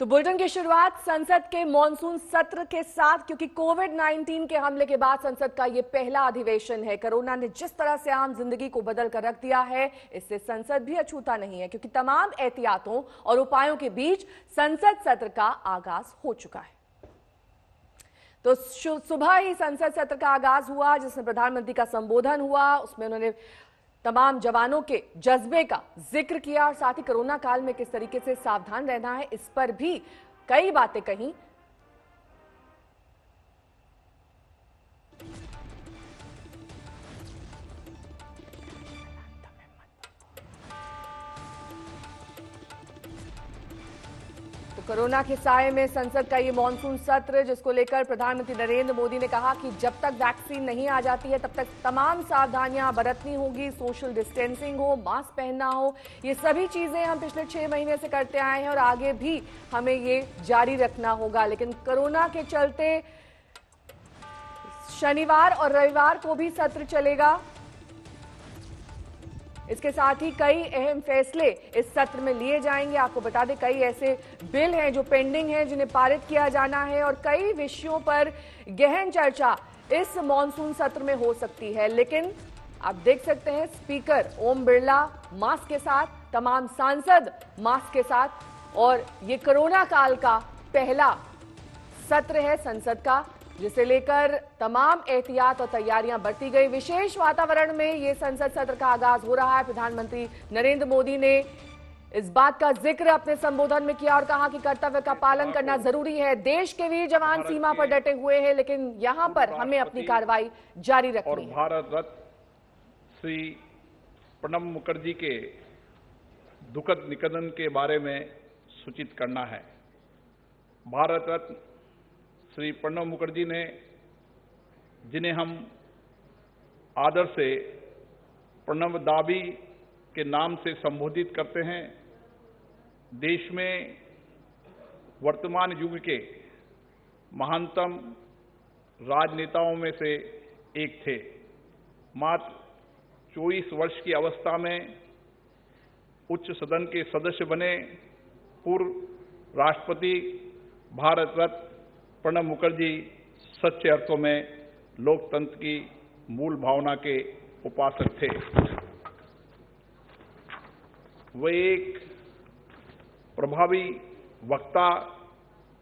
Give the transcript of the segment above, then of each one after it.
तो बुलेटिन की शुरुआत संसद के मॉनसून सत्र के साथ, क्योंकि कोविड-19 के हमले के बाद संसद का ये पहला अधिवेशन है। कोरोना ने जिस तरह से आम जिंदगी को बदल कर रख दिया है, इससे संसद भी अछूता नहीं है, क्योंकि तमाम एहतियातों और उपायों के बीच संसद सत्र का आगाज हो चुका है। तो सुबह ही संसद सत्र का आगाज हुआ, जिसमें प्रधानमंत्री का संबोधन हुआ। उसमें उन्होंने तमाम जवानों के जज्बे का जिक्र किया और साथ ही कोरोना काल में किस तरीके से सावधान रहना है, इस पर भी कई बातें कही। कोरोना के साए में संसद का ये मॉनसून सत्र, जिसको लेकर प्रधानमंत्री नरेंद्र मोदी ने कहा कि जब तक वैक्सीन नहीं आ जाती है तब तक तमाम सावधानियां बरतनी होगी। सोशल डिस्टेंसिंग हो, मास्क पहनना हो, ये सभी चीजें हम पिछले 6 महीने से करते आए हैं और आगे भी हमें ये जारी रखना होगा। लेकिन कोरोना के चलते शनिवार और रविवार को भी सत्र चलेगा। इसके साथ ही कई अहम फैसले इस सत्र में लिए जाएंगे। आपको बता दें, कई ऐसे बिल हैं जो पेंडिंग हैं, जिन्हें पारित किया जाना है और कई विषयों पर गहन चर्चा इस मॉनसून सत्र में हो सकती है। लेकिन आप देख सकते हैं, स्पीकर ओम बिरला मास्क के साथ, तमाम सांसद मास्क के साथ, और ये कोरोना काल का पहला सत्र है संसद का, जिसे लेकर तमाम एहतियात और तैयारियां बरती गई। विशेष वातावरण में ये संसद सत्र का आगाज हो रहा है। प्रधानमंत्री नरेंद्र मोदी ने इस बात का जिक्र अपने संबोधन में किया और कहा कि कर्तव्य का पालन करना जरूरी है। देश के वीर जवान सीमा पर डटे हुए हैं, लेकिन यहां पर हमें अपनी कार्रवाई जारी रखनी है। भारत रत्न श्री प्रणब मुखर्जी के दुखद निधन के बारे में सूचित करना है। भारत रत्न श्री प्रणब मुखर्जी ने, जिन्हें हम आदर से प्रणब दाबी के नाम से संबोधित करते हैं, देश में वर्तमान युग के महानतम राजनेताओं में से एक थे। मात्र 24 वर्ष की अवस्था में उच्च सदन के सदस्य बने पूर्व राष्ट्रपति भारत रत्न प्रणब मुखर्जी सच्चे अर्थों में लोकतंत्र की मूल भावना के उपासक थे। वे एक प्रभावी वक्ता,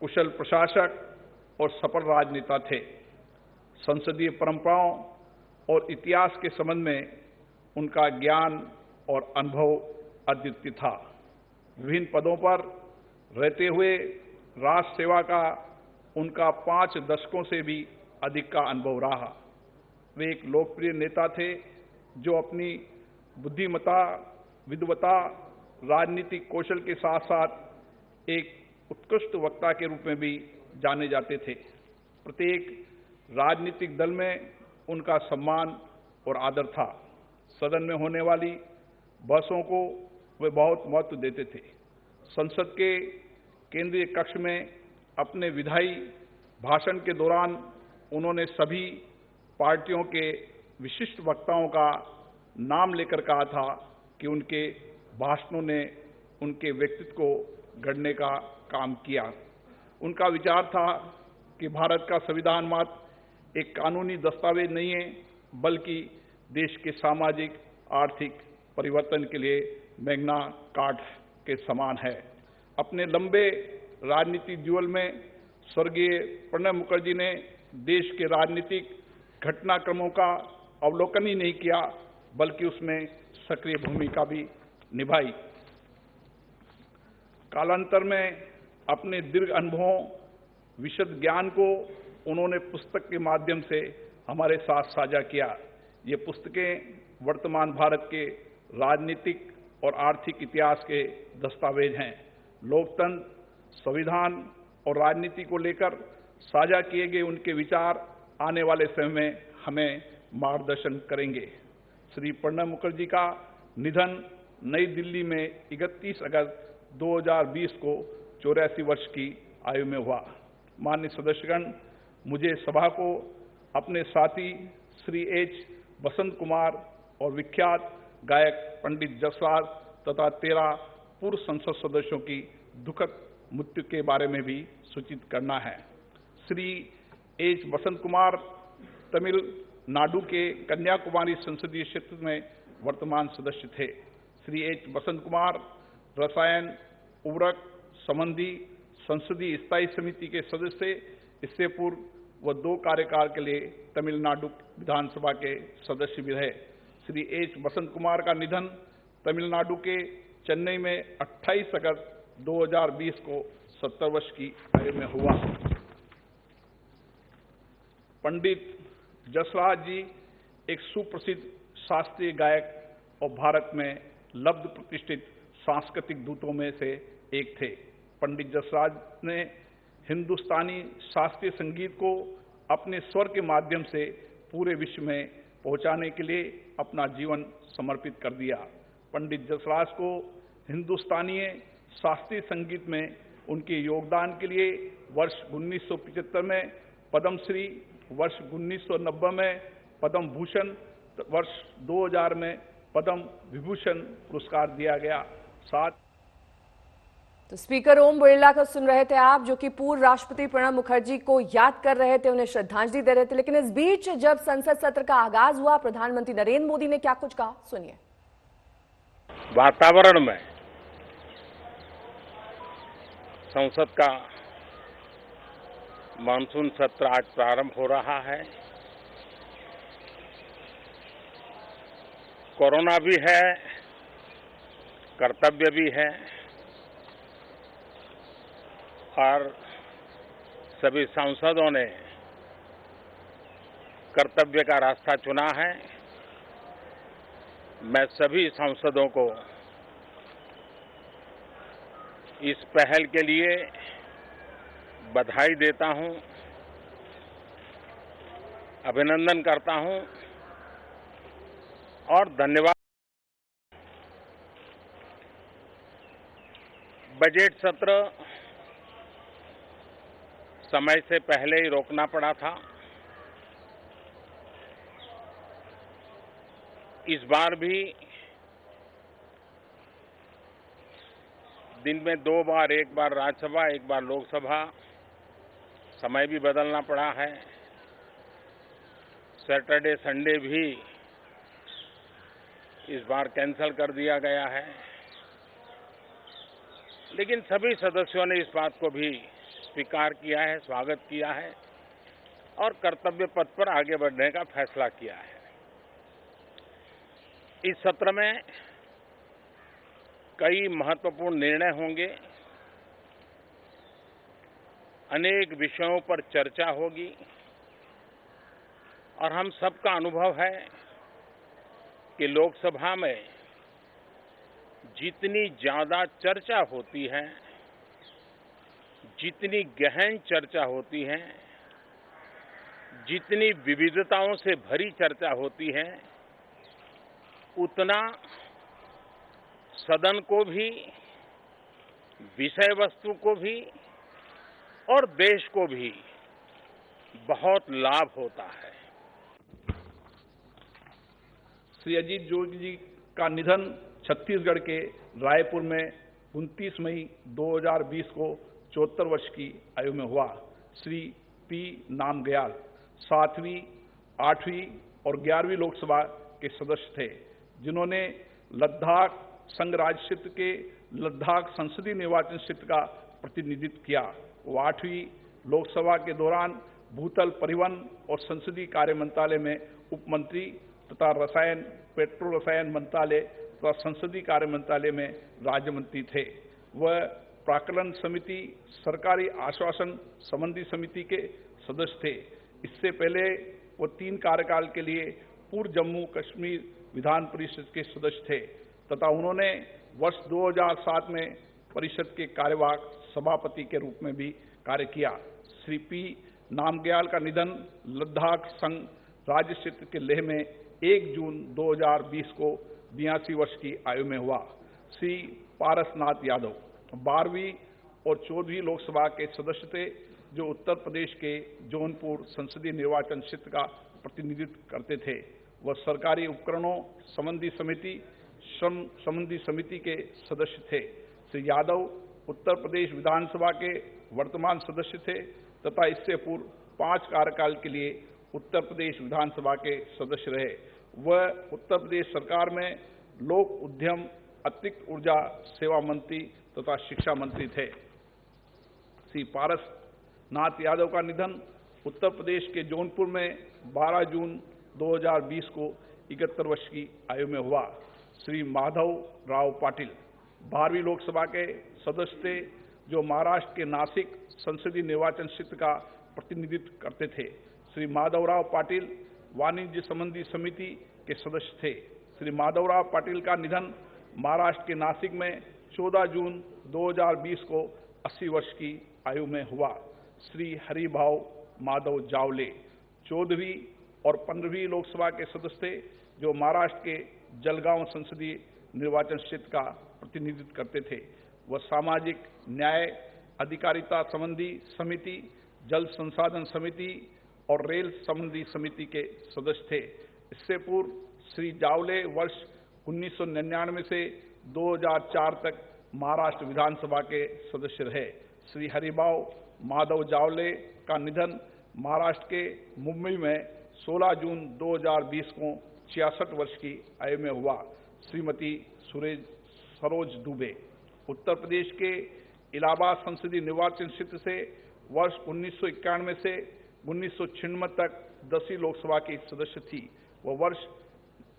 कुशल प्रशासक और सफल राजनेता थे। संसदीय परंपराओं और इतिहास के संबंध में उनका ज्ञान और अनुभव अद्वितीय था। विभिन्न पदों पर रहते हुए राष्ट्र सेवा का उनका 5 दशकों से भी अधिक का अनुभव रहा। वे एक लोकप्रिय नेता थे जो अपनी बुद्धिमत्ता, विद्वता, राजनीतिक कौशल के साथ साथ एक उत्कृष्ट वक्ता के रूप में भी जाने जाते थे। प्रत्येक राजनीतिक दल में उनका सम्मान और आदर था। सदन में होने वाली बहसों को वे बहुत महत्व देते थे। संसद के केंद्रीय कक्ष में अपने विधायी भाषण के दौरान उन्होंने सभी पार्टियों के विशिष्ट वक्ताओं का नाम लेकर कहा था कि उनके भाषणों ने उनके व्यक्तित्व को गढ़ने का काम किया। उनका विचार था कि भारत का संविधान मात्र एक कानूनी दस्तावेज नहीं है, बल्कि देश के सामाजिक आर्थिक परिवर्तन के लिए मैग्ना कार्टा के समान है। अपने लंबे राजनीतिक जीवन में स्वर्गीय प्रणब मुखर्जी ने देश के राजनीतिक घटनाक्रमों का अवलोकन ही नहीं किया, बल्कि उसमें सक्रिय भूमिका भी निभाई। कालांतर में अपने दीर्घ अनुभवों, विशद ज्ञान को उन्होंने पुस्तक के माध्यम से हमारे साथ साझा किया। ये पुस्तकें वर्तमान भारत के राजनीतिक और आर्थिक इतिहास के दस्तावेज हैं। लोकतंत्र, संविधान और राजनीति को लेकर साझा किए गए उनके विचार आने वाले समय में हमें मार्गदर्शन करेंगे। श्री प्रणब मुखर्जी का निधन नई दिल्ली में 31 अगस्त 2020 को 84 वर्ष की आयु में हुआ। माननीय सदस्यगण, मुझे सभा को अपने साथी श्री एच बसंत कुमार और विख्यात गायक पंडित जसराज तथा 13 पूर्व संसद सदस्यों की दुखद मृत्यु के बारे में भी सूचित करना है। श्री एच बसंत कुमार तमिलनाडु के कन्याकुमारी संसदीय क्षेत्र में वर्तमान सदस्य थे। श्री एच बसंत कुमार रसायन उर्वरक संबंधी संसदीय स्थायी समिति के सदस्य, इससे पूर्व वह 2 कार्यकाल के लिए तमिलनाडु विधानसभा के सदस्य भी रहे। श्री एच बसंत कुमार का निधन तमिलनाडु के चेन्नई में 28 अगस्त 2020 को 70 वर्ष की आयु में हुआ। पंडित जसराज जी एक सुप्रसिद्ध शास्त्रीय गायक और भारत में लब्ध प्रतिष्ठित सांस्कृतिक दूतों में से एक थे। पंडित जसराज ने हिंदुस्तानी शास्त्रीय संगीत को अपने स्वर के माध्यम से पूरे विश्व में पहुंचाने के लिए अपना जीवन समर्पित कर दिया। पंडित जसराज को हिंदुस्तानी शास्त्रीय संगीत में उनके योगदान के लिए वर्ष 1975 में पद्मश्री, वर्ष 1990 में पद्म भूषण, वर्ष 2000 में पद्म विभूषण पुरस्कार दिया गया। साथ तो स्पीकर ओम बिरला का सुन रहे थे आप, जो कि पूर्व राष्ट्रपति प्रणब मुखर्जी को याद कर रहे थे, उन्हें श्रद्धांजलि दे रहे थे। लेकिन इस बीच जब संसद सत्र का आगाज हुआ, प्रधानमंत्री नरेंद्र मोदी ने क्या कुछ कहा, सुनिए। वातावरण में संसद का मानसून सत्र आज प्रारंभ हो रहा है। कोरोना भी है, कर्तव्य भी है और सभी सांसदों ने कर्तव्य का रास्ता चुना है। मैं सभी सांसदों को इस पहल के लिए बधाई देता हूं, अभिनंदन करता हूं और धन्यवाद। बजट सत्र समय से पहले ही रोकना पड़ा था। इस बार भी दिन में 2 बार, एक बार राज्यसभा, एक बार लोकसभा, समय भी बदलना पड़ा है। सैटरडे संडे भी इस बार कैंसिल कर दिया गया है। लेकिन सभी सदस्यों ने इस बात को भी स्वीकार किया है, स्वागत किया है और कर्तव्य पथ पर आगे बढ़ने का फैसला किया है। इस सत्र में कई महत्वपूर्ण निर्णय होंगे, अनेक विषयों पर चर्चा होगी और हम सबका अनुभव है कि लोकसभा में जितनी ज्यादा चर्चा होती है, जितनी गहन चर्चा होती है, जितनी विविधताओं से भरी चर्चा होती है, उतना सदन को भी, विषय वस्तु को भी और देश को भी बहुत लाभ होता है। श्री अजीत जोगी जी का निधन छत्तीसगढ़ के रायपुर में 29 मई 2020 को 74 वर्ष की आयु में हुआ। श्री पी नामग्याल 7वीं, 8वीं और 11वीं लोकसभा के सदस्य थे, जिन्होंने लद्दाख संघ राज्य क्षेत्र के लद्दाख संसदीय निर्वाचन क्षेत्र का प्रतिनिधित्व किया। वो 8वीं लोकसभा के दौरान भूतल, परिवहन और संसदीय कार्य मंत्रालय में उप मंत्री तथा रसायन, पेट्रो रसायन मंत्रालय तथा संसदीय कार्य मंत्रालय में राज्य मंत्री थे। वह प्राक्कलन समिति, सरकारी आश्वासन संबंधी समिति के सदस्य थे। इससे पहले वो 3 कार्यकाल के लिए पूर्व जम्मू कश्मीर विधान परिषद के सदस्य थे तथा उन्होंने वर्ष 2007 में परिषद के कार्यवाहक सभापति के रूप में भी कार्य किया। श्री पी नामग्याल का निधन लद्दाख संघ राज्य क्षेत्र के लेह में 1 जून 2020 को 82 वर्ष की आयु में हुआ। श्री पारसनाथ यादव 12वीं और 14वीं लोकसभा के सदस्य थे, जो उत्तर प्रदेश के जौनपुर संसदीय निर्वाचन क्षेत्र का प्रतिनिधित्व करते थे। वह सरकारी उपकरणों संबंधी समिति, श्रम संबंधी समिति के सदस्य थे। श्री यादव उत्तर प्रदेश विधानसभा के वर्तमान सदस्य थे तथा इससे पूर्व 5 कार्यकाल के लिए उत्तर प्रदेश विधानसभा के सदस्य रहे। वह उत्तर प्रदेश सरकार में लोक उद्यम, अतिरिक्त ऊर्जा सेवा मंत्री तथा शिक्षा मंत्री थे। श्री पारसनाथ यादव का निधन उत्तर प्रदेश के जौनपुर में 12 जून 2020 को 71 वर्ष की आयु में हुआ। श्री माधव राव पाटिल 12वीं लोकसभा के सदस्य थे, जो महाराष्ट्र के नासिक संसदीय निर्वाचन क्षेत्र का प्रतिनिधित्व करते थे। श्री माधवराव पाटिल वाणिज्य संबंधी समिति के सदस्य थे। श्री माधवराव पाटिल का निधन महाराष्ट्र के नासिक में 14 जून 2020 को 80 वर्ष की आयु में हुआ। श्री हरिभाऊ माधव जावले 14वीं और 15वीं लोकसभा के सदस्य थे, जो महाराष्ट्र के जलगांव संसदीय निर्वाचन क्षेत्र का प्रतिनिधित्व करते थे। वह सामाजिक न्याय, अधिकारिता संबंधी समिति, जल संसाधन समिति और रेल संबंधी समिति के सदस्य थे। इससे पूर्व श्री जावले वर्ष 1999 से 2004 तक महाराष्ट्र विधानसभा के सदस्य रहे। श्री हरिभाऊ माधव जावले का निधन महाराष्ट्र के मुंबई में 16 जून 2020 को 66 वर्ष की आयु में हुआ। श्रीमती सरोज दुबे उत्तर प्रदेश के इलाहाबाद संसदीय निर्वाचन क्षेत्र से वर्ष 1991 से 1996 तक 10वीं लोकसभा की सदस्य थी। वह वर्ष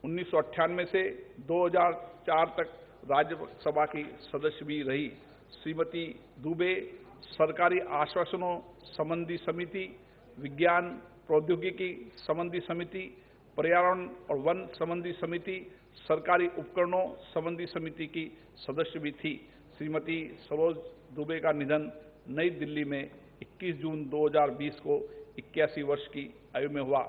1998 से 2004 तक राज्यसभा की सदस्य भी रही। श्रीमती दुबे सरकारी आश्वासनों संबंधी समिति, विज्ञान प्रौद्योगिकी संबंधी समिति, पर्यावरण और वन संबंधी समिति, सरकारी उपकरणों संबंधी समिति की सदस्य भी थी। श्रीमती सरोज दुबे का निधन नई दिल्ली में 21 जून 2020 को 81 वर्ष की आयु में हुआ।